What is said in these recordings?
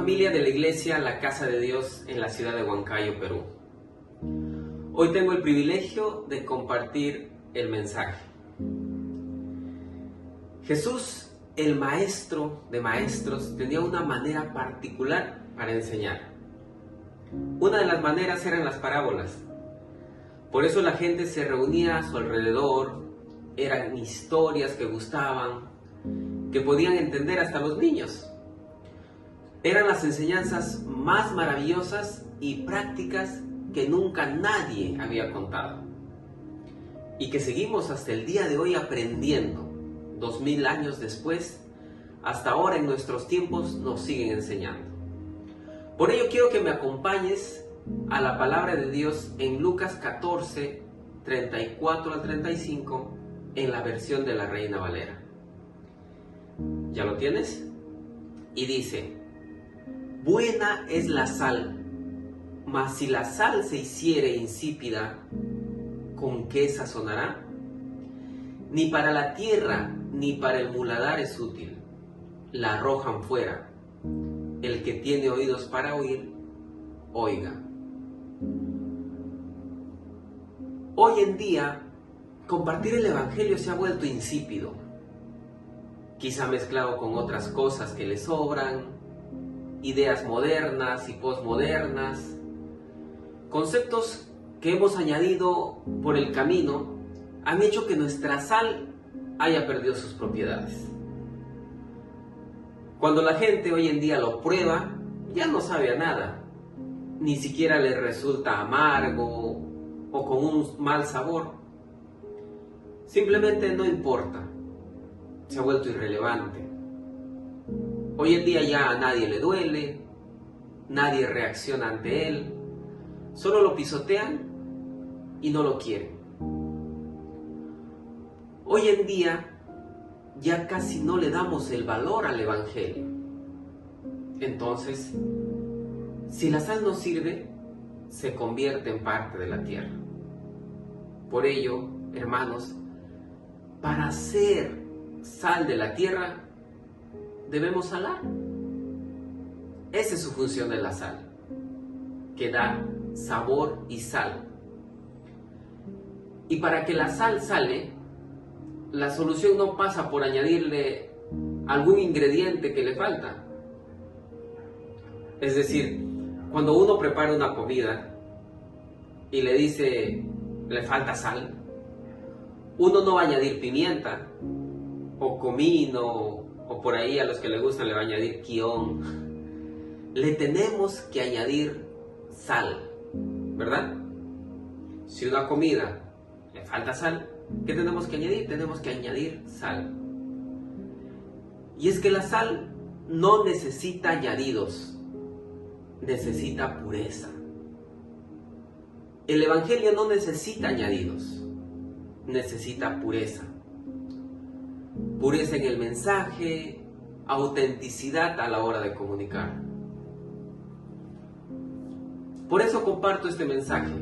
familia de la iglesia La Casa de Dios en la ciudad de Huancayo, Perú. Hoy tengo el privilegio de compartir el mensaje. Jesús, el maestro de maestros, tenía una manera particular para enseñar. Una de las maneras eran las parábolas. Por eso la gente se reunía a su alrededor, eran historias que gustaban, que podían entender hasta los niños. Eran las enseñanzas más maravillosas y prácticas que nunca nadie había contado. Y que seguimos hasta el día de hoy aprendiendo. 2000 años después, hasta ahora en nuestros tiempos nos siguen enseñando. Por ello quiero que me acompañes a la palabra de Dios en Lucas 14, 34 al 35, en la versión de la Reina Valera. ¿Ya lo tienes? Y dice: buena es la sal, mas si la sal se hiciere insípida, ¿con qué sazonará? Ni para la tierra ni para el muladar es útil, la arrojan fuera. El que tiene oídos para oír, oiga. Hoy en día, compartir el Evangelio se ha vuelto insípido, quizá mezclado con otras cosas que le sobran, ideas modernas y posmodernas, conceptos que hemos añadido por el camino han hecho que nuestra sal haya perdido sus propiedades. Cuando la gente hoy en día lo prueba, ya no sabe a nada, ni siquiera le resulta amargo o con un mal sabor. Simplemente no importa, se ha vuelto irrelevante. Hoy en día ya a nadie le duele, nadie reacciona ante él, solo lo pisotean y no lo quieren. Hoy en día ya casi no le damos el valor al Evangelio. Entonces, si la sal no sirve, se convierte en parte de la tierra. Por ello, hermanos, para ser sal de la tierra, debemos salar. Esa es su función de la sal, que da sabor y sal. Y para que la sal sale, la solución no pasa por añadirle algún ingrediente que le falta. Es decir, cuando uno prepara una comida y le dice le falta sal, uno no va a añadir pimienta o comino o por ahí a los que le gustan le va a añadir quión. Le tenemos que añadir sal, ¿verdad? Si una comida le falta sal, ¿qué tenemos que añadir? Tenemos que añadir sal. Y es que la sal no necesita añadidos, necesita pureza. El Evangelio no necesita añadidos, necesita pureza. Pureza en el mensaje, autenticidad a la hora de comunicar. Por eso comparto este mensaje,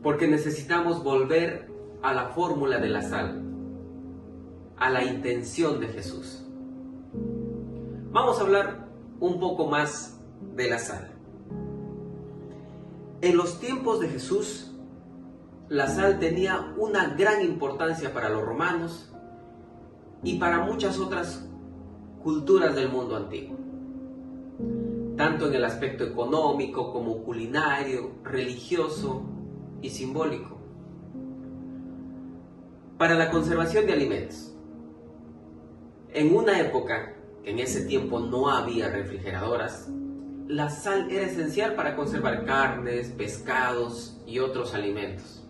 porque necesitamos volver a la fórmula de la sal, a la intención de Jesús. Vamos a hablar un poco más de la sal. En los tiempos de Jesús, la sal tenía una gran importancia para los romanos y para muchas otras culturas del mundo antiguo, tanto en el aspecto económico como culinario, religioso y simbólico. Para la conservación de alimentos. En una época, en ese tiempo no había refrigeradoras, la sal era esencial para conservar carnes, pescados y otros alimentos.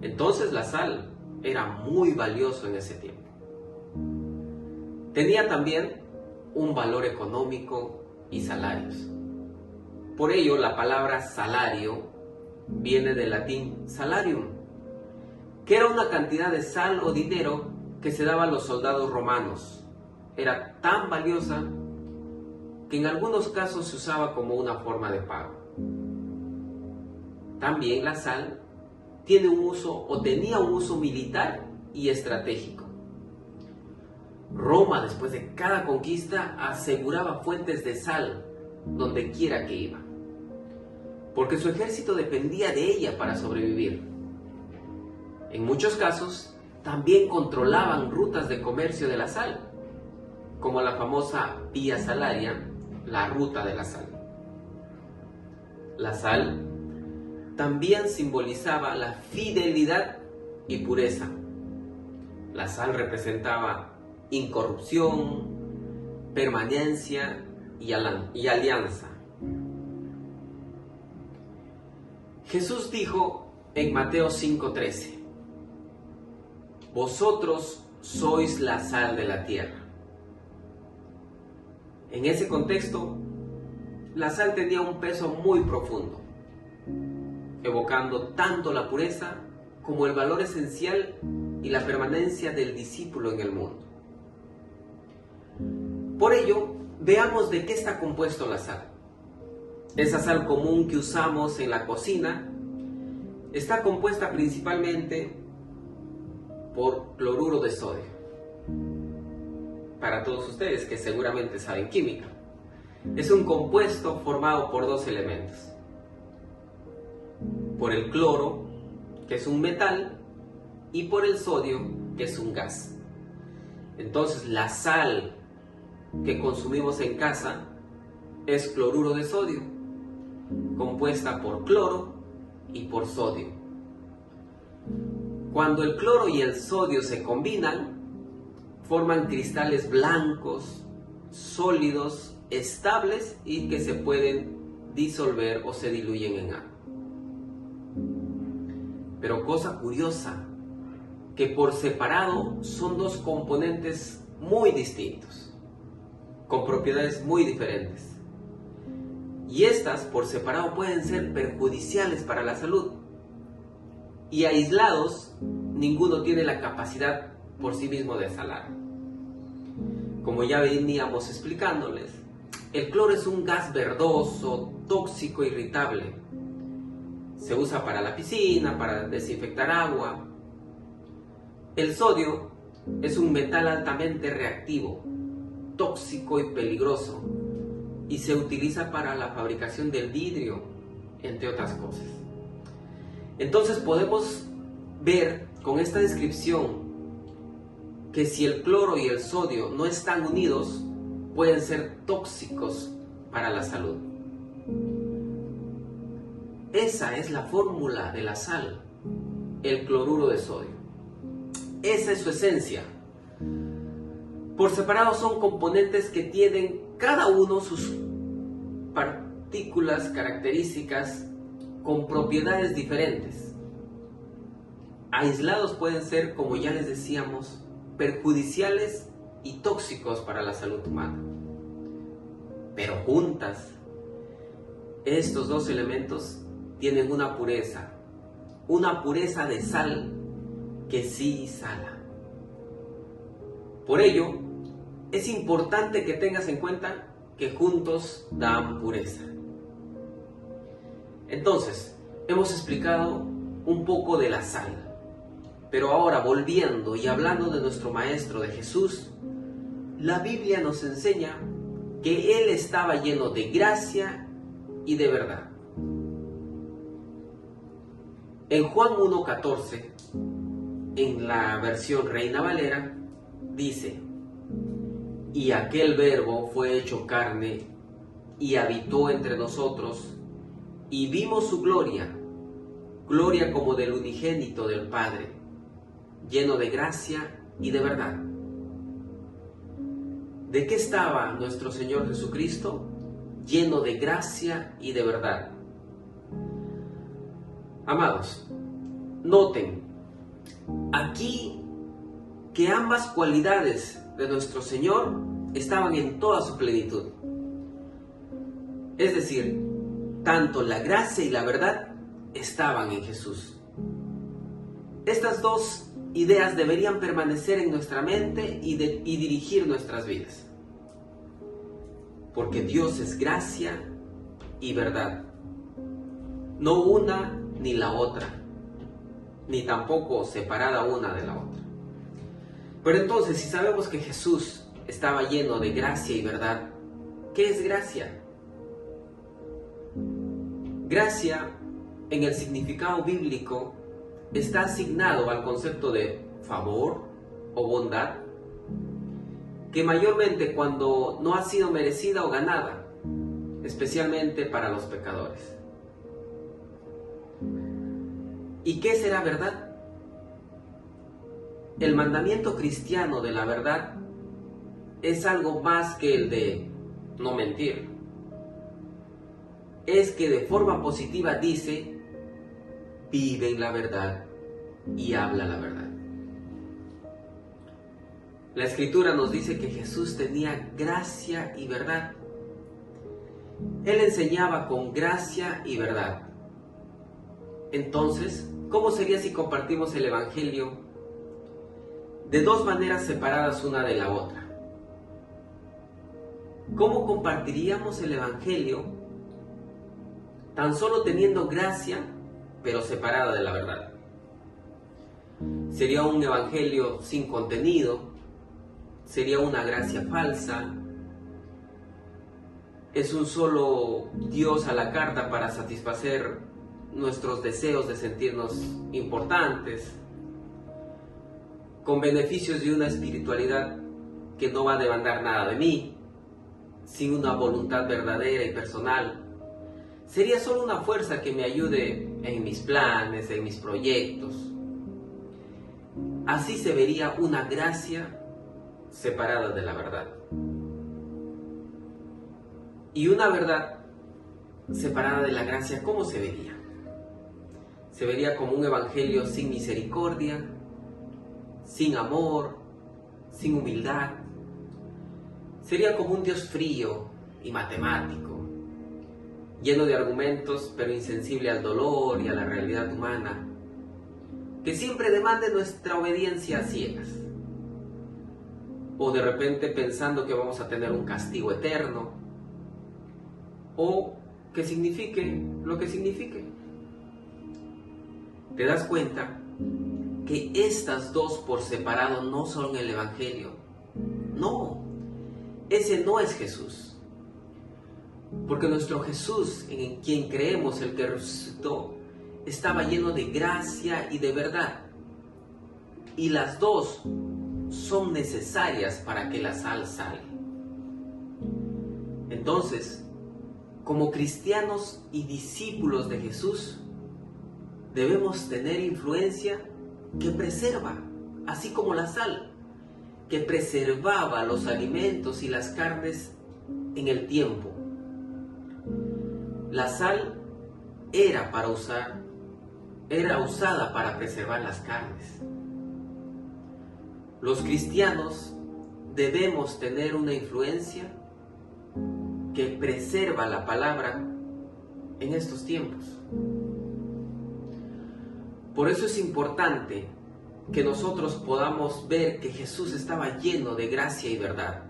Entonces la sal era muy valioso en ese tiempo. Tenía también un valor económico y salarios. Por ello la palabra salario viene del latín salarium, que era una cantidad de sal o dinero que se daba a los soldados romanos. Era tan valiosa que en algunos casos se usaba como una forma de pago. También la sal tiene un uso o tenía un uso militar y estratégico. Roma, después de cada conquista, aseguraba fuentes de sal donde quiera que iba, porque su ejército dependía de ella para sobrevivir. En muchos casos, también controlaban rutas de comercio de la sal, como la famosa Vía Salaria, la ruta de la sal. La sal también simbolizaba la fidelidad y pureza. La sal representaba incorrupción, permanencia y alianza. Jesús dijo en Mateo 5:13: vosotros sois la sal de la tierra. En ese contexto, la sal tenía un peso muy profundo, evocando tanto la pureza como el valor esencial y la permanencia del discípulo en el mundo. Por ello, veamos de qué está compuesto la sal. Esa sal común que usamos en la cocina está compuesta principalmente por cloruro de sodio. Para todos ustedes que seguramente saben química, es un compuesto formado por dos elementos: por el cloro, que es un metal, y por el sodio, que es un gas. Entonces, la sal que consumimos en casa es cloruro de sodio, compuesta por cloro y por sodio. Cuando el cloro y el sodio se combinan, forman cristales blancos, sólidos, estables y que se pueden disolver o se diluyen en agua. Pero cosa curiosa, que por separado son dos componentes muy distintos, con propiedades muy diferentes. Y estas por separado pueden ser perjudiciales para la salud. Y aislados, ninguno tiene la capacidad por sí mismo de salar. Como ya veníamos explicándoles, el cloro es un gas verdoso, tóxico, irritable. Se usa para la piscina, para desinfectar agua. El sodio es un metal altamente reactivo, tóxico y peligroso, y se utiliza para la fabricación del vidrio, entre otras cosas. Entonces podemos ver con esta descripción que si el cloro y el sodio no están unidos, pueden ser tóxicos para la salud. Esa es la fórmula de la sal, el cloruro de sodio. Esa es su esencia. Por separado son componentes que tienen cada uno sus partículas, características, con propiedades diferentes. Aislados pueden ser, como ya les decíamos, perjudiciales y tóxicos para la salud humana. Pero juntas, estos dos elementos tienen una pureza de sal que sí sala. Por ello, es importante que tengas en cuenta que juntos dan pureza. Entonces, hemos explicado un poco de la sal, pero ahora volviendo y hablando de nuestro Maestro, de Jesús, la Biblia nos enseña que Él estaba lleno de gracia y de verdad. En Juan 1:14, en la versión Reina Valera, dice: y aquel Verbo fue hecho carne y habitó entre nosotros, y vimos su gloria, gloria como del unigénito del Padre, lleno de gracia y de verdad. ¿De qué estaba nuestro Señor Jesucristo? Lleno de gracia y de verdad. Amados, noten aquí que ambas cualidades de nuestro Señor estaban en toda su plenitud. Es decir, tanto la gracia y la verdad estaban en Jesús. Estas dos ideas deberían permanecer en nuestra mente y dirigir nuestras vidas. Porque Dios es gracia y verdad. No una ni la otra, ni tampoco separada una de la otra. Pero entonces, si sabemos que Jesús estaba lleno de gracia y verdad, ¿qué es gracia? Gracia, en el significado bíblico, está asignado al concepto de favor o bondad, que mayormente cuando no ha sido merecida o ganada, especialmente para los pecadores. ¿Y qué será verdad? El mandamiento cristiano de la verdad es algo más que el de no mentir. Es que de forma positiva dice, vive en la verdad y habla la verdad. La Escritura nos dice que Jesús tenía gracia y verdad. Él enseñaba con gracia y verdad. Entonces, ¿cómo sería si compartimos el Evangelio de dos maneras separadas una de la otra? ¿Cómo compartiríamos el Evangelio tan solo teniendo gracia, pero separada de la verdad? Sería un Evangelio sin contenido, sería una gracia falsa, es un solo Dios a la carta para satisfacer nuestros deseos de sentirnos importantes, con beneficios de una espiritualidad que no va a demandar nada de mí, sin una voluntad verdadera y personal. Sería solo una fuerza que me ayude en mis planes, en mis proyectos. Así se vería una gracia separada de la verdad. Y una verdad separada de la gracia, ¿cómo se vería? Se vería como un evangelio sin misericordia, sin amor, sin humildad. Sería como un Dios frío y matemático, lleno de argumentos, pero insensible al dolor y a la realidad humana, que siempre demande nuestra obediencia a ciegas. O de repente pensando que vamos a tener un castigo eterno, o que signifique lo que signifique. ¿Te das cuenta que estas dos por separado no son el Evangelio? No, ese no es Jesús. Porque nuestro Jesús, en quien creemos, el que resucitó, estaba lleno de gracia y de verdad. Y las dos son necesarias para que la sal salga. Entonces, como cristianos y discípulos de Jesús, debemos tener influencia que preserva, así como la sal, que preservaba los alimentos y las carnes en el tiempo. La sal era usada para preservar las carnes. Los cristianos debemos tener una influencia que preserva la palabra en estos tiempos. Por eso es importante que nosotros podamos ver que Jesús estaba lleno de gracia y verdad,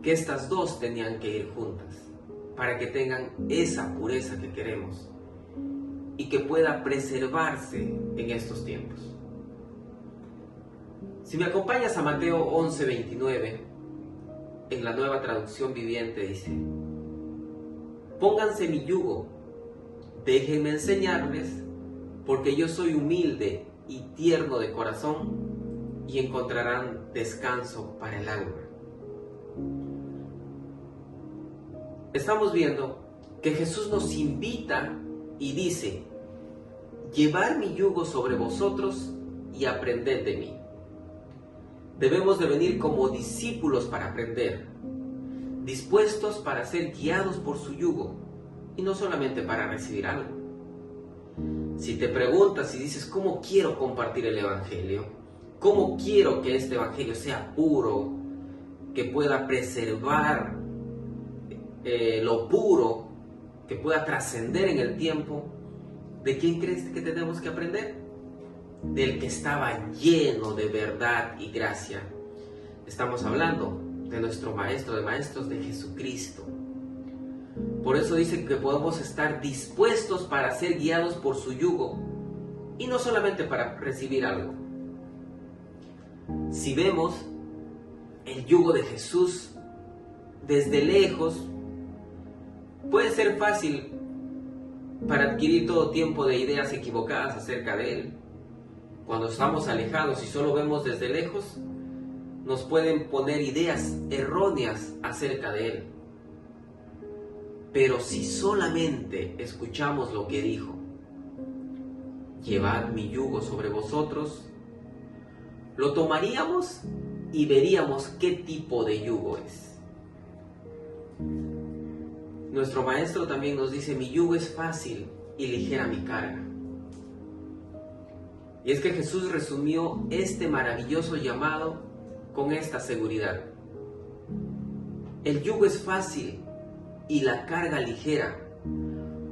que estas dos tenían que ir juntas para que tengan esa pureza que queremos y que pueda preservarse en estos tiempos. Si me acompañas a Mateo 11:29, en la Nueva Traducción Viviente dice: pónganse mi yugo, déjenme enseñarles, porque yo soy humilde y tierno de corazón, y encontrarán descanso para el alma. Estamos viendo que Jesús nos invita y dice: llevad mi yugo sobre vosotros y aprended de mí. Debemos de venir como discípulos para aprender, dispuestos para ser guiados por su yugo, y no solamente para recibir algo. Si te preguntas y dices: ¿cómo quiero compartir el Evangelio? ¿Cómo quiero que este Evangelio sea puro, que pueda preservar lo puro, que pueda trascender en el tiempo? ¿De quién crees que tenemos que aprender? Del que estaba lleno de verdad y gracia. Estamos hablando de nuestro Maestro de Maestros, de Jesucristo. Por eso dice que podemos estar dispuestos para ser guiados por su yugo, y no solamente para recibir algo. Si vemos el yugo de Jesús desde lejos, puede ser fácil para adquirir todo tiempo de ideas equivocadas acerca de Él. Cuando estamos alejados y solo vemos desde lejos, nos pueden poner ideas erróneas acerca de Él. Pero si solamente escuchamos lo que dijo, llevad mi yugo sobre vosotros, lo tomaríamos y veríamos qué tipo de yugo es. Nuestro maestro también nos dice, mi yugo es fácil y ligera mi carga. Y es que Jesús resumió este maravilloso llamado con esta seguridad. El yugo es fácil y la carga ligera,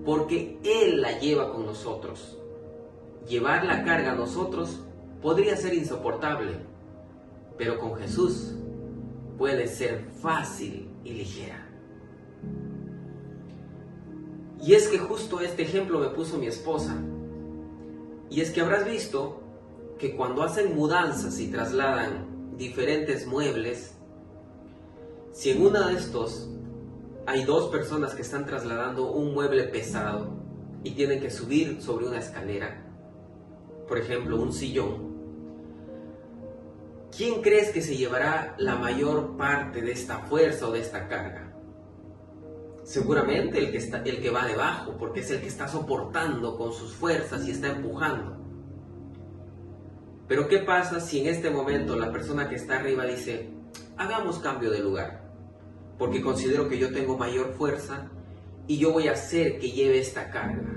porque Él la lleva con nosotros. Llevar la carga a nosotros podría ser insoportable, pero con Jesús puede ser fácil y ligera. Y es que justo este ejemplo me puso mi esposa. Y es que habrás visto que cuando hacen mudanzas y trasladan diferentes muebles, si en uno de estos hay dos personas que están trasladando un mueble pesado y tienen que subir sobre una escalera, por ejemplo, un sillón, ¿quién crees que se llevará la mayor parte de esta fuerza o de esta carga? Seguramente el que va debajo, porque es el que está soportando con sus fuerzas y está empujando. Pero ¿qué pasa si en este momento la persona que está arriba dice, hagamos cambio de lugar, porque considero que yo tengo mayor fuerza y yo voy a hacer que lleve esta carga,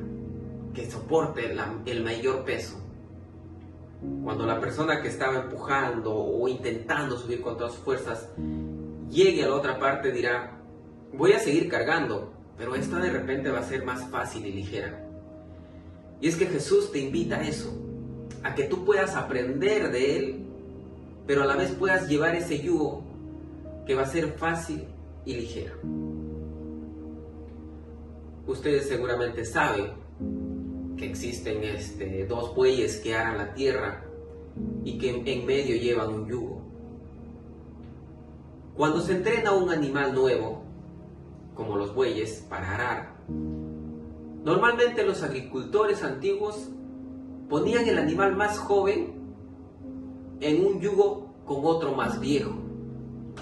que soporte el mayor peso? Cuando la persona que estaba empujando o intentando subir con todas sus fuerzas llegue a la otra parte, dirá, voy a seguir cargando, pero esta de repente va a ser más fácil y ligera. Y es que Jesús te invita a eso, a que tú puedas aprender de Él, pero a la vez puedas llevar ese yugo que va a ser fácil y ligero. Ustedes seguramente saben que existen dos bueyes que aran la tierra y que en medio llevan un yugo. Cuando se entrena un animal nuevo, como los bueyes, para arar, normalmente los agricultores antiguos ponían el animal más joven en un yugo con otro más viejo,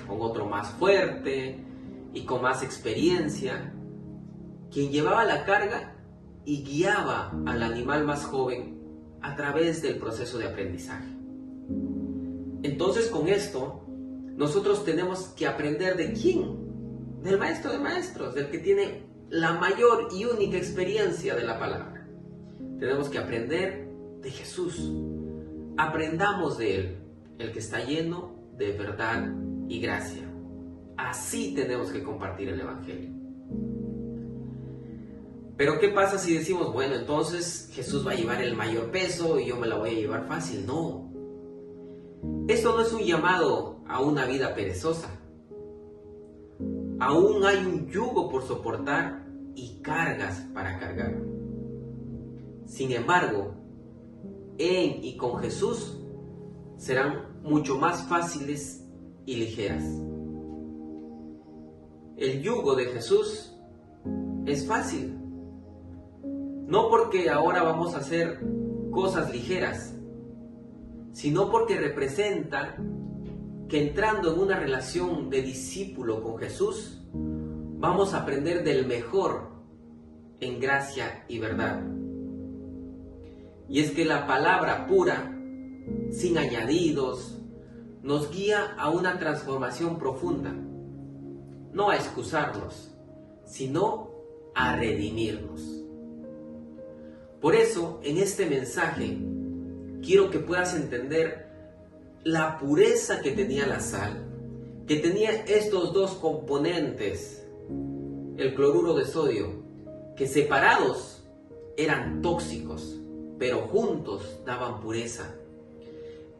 con otro más fuerte y con más experiencia, quien llevaba la carga y guiaba al animal más joven a través del proceso de aprendizaje. Entonces, con esto, nosotros tenemos que aprender ¿de quién? Del maestro de maestros, del que tiene la mayor y única experiencia de la palabra. Tenemos que aprender de Jesús. Aprendamos de Él, el que está lleno de verdad y gracia. Así tenemos que compartir el Evangelio. Pero ¿qué pasa si decimos, bueno, entonces Jesús va a llevar el mayor peso y yo me la voy a llevar fácil? No. Esto no es un llamado a una vida perezosa. Aún hay un yugo por soportar y cargas para cargar. Sin embargo, en y con Jesús serán mucho más fáciles y ligeras. El yugo de Jesús es fácil. No porque ahora vamos a hacer cosas ligeras, sino porque representa que entrando en una relación de discípulo con Jesús, vamos a aprender del mejor en gracia y verdad. Y es que la palabra pura, sin añadidos, nos guía a una transformación profunda, no a excusarnos, sino a redimirnos. Por eso, en este mensaje, quiero que puedas entender la pureza que tenía la sal, que tenía estos dos componentes, el cloruro de sodio, que separados eran tóxicos, pero juntos daban pureza.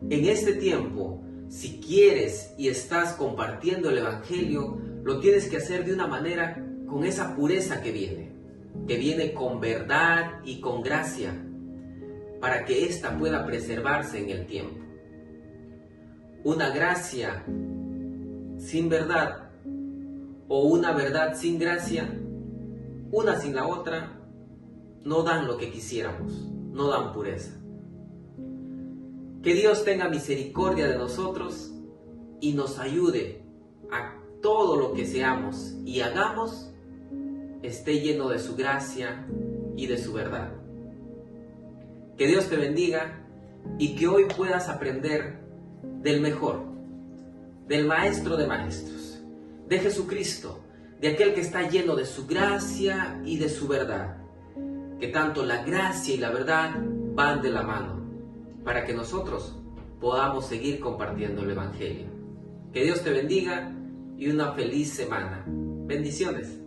En este tiempo, si quieres y estás compartiendo el Evangelio, lo tienes que hacer de una manera con esa pureza que viene con verdad y con gracia, para que ésta pueda preservarse en el tiempo. una gracia sin verdad o una verdad sin gracia, una sin la otra, no dan lo que quisiéramos, no dan pureza. Que Dios tenga misericordia de nosotros y nos ayude a todo lo que seamos y hagamos esté lleno de su gracia y de su verdad. Que Dios te bendiga y que hoy puedas aprender del mejor, del Maestro de Maestros, de Jesucristo, de aquel que está lleno de su gracia y de su verdad. Que tanto la gracia y la verdad van de la mano, para que nosotros podamos seguir compartiendo el Evangelio. Que Dios te bendiga y una feliz semana. Bendiciones.